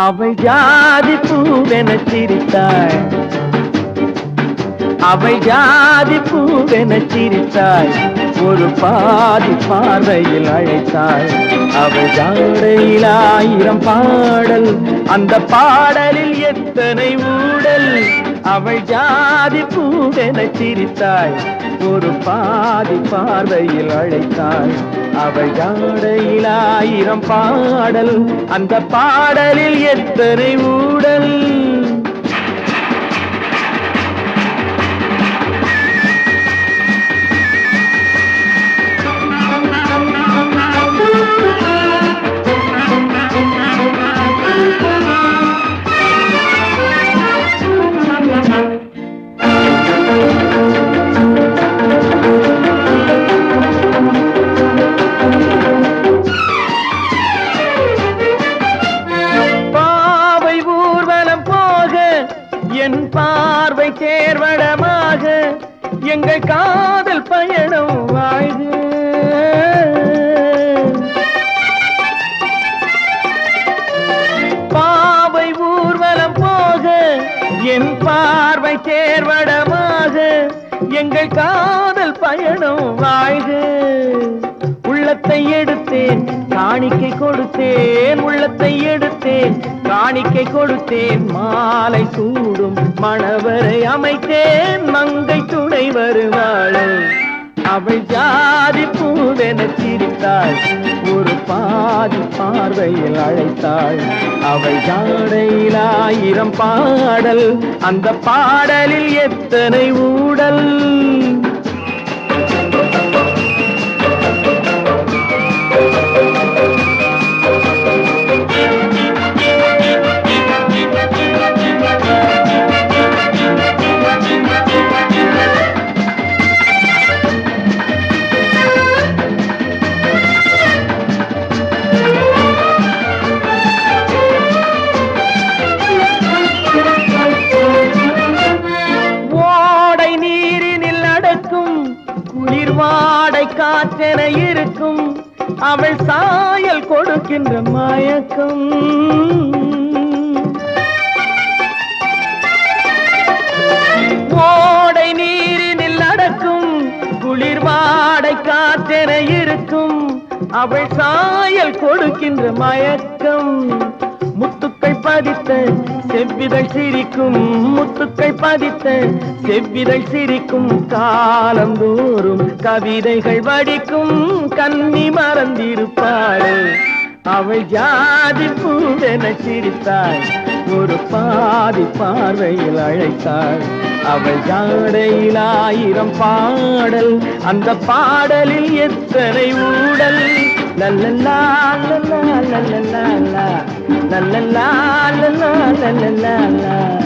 அவள் ஜாதி பூவென சிரித்தாள், அவள் ஜாதி பூவென சிரித்தாள், ஒரு பாதி பார்வையில் அழைத்தாள். அவள் ஜாடையில் 1000 பாடல், அந்த பாடலில் எத்தனை ஊடல். அவள் ஜாதி பூவென சிரித்தாள், ஒரு பாதி பார்வையில் அழைத்தாள். அவள் ஜாடையில் 1000 பாடல், அந்த பாடலில் எத்தனை ஊடல். என் பார்வை சேர்வடமாக எங்கள் காதல் பயணம் வாழ்க. பாவை ஊர்வலம் போக என் பார்வை சேர்வடமாக எங்கள் காதல் பயணம் வாழ்க. உள்ளத்தை எடுத்தேன் காணிக்கை கொடுத்தேன், உள்ளத்தை எடுத்தேன் காணிக்கை கொடுத்தேன். மாலை சூடும் மணவரை அமைத்தேன், மங்கை துணை வருவாள். அவள் ஜாதி பூவென சிரித்தாள், ஒரு பாதி பார்வையில் அழைத்தாள். அவள் ஜாடையில் 1000 பாடல், அந்த பாடலில் எத்தனை ஊடல். வாடை காற்றென இருக்கும் அவள் சாயல் கொடுக்கின்ற மயக்கம். ஓடை நீரினில் அடக்கும் குளிர் வாடை காற்றென இருக்கும் அவள் சாயல் கொடுக்கின்ற மயக்கம். முத்துக்கள் பதித்த செவ்விதழ் சிரிக்கும், முத்துக்கள் பதித்த செவ்விதழ் சிரிக்கும். காலந்தோறும் கவிதைகள் வடிக்கும், கன்னி மறந்திருப்பாள். அவள் ஜாதி பூவென சிரித்தாள், ஒரு பாதி பார்வையில் அழைத்தாள். அவள் ஜாடையில் 1000 பாடல், அந்த பாடலில் எத்தனை ஊடல். லல்லலா லல்லா லல்லலா லல்லலா லல்லலா லல்லலா.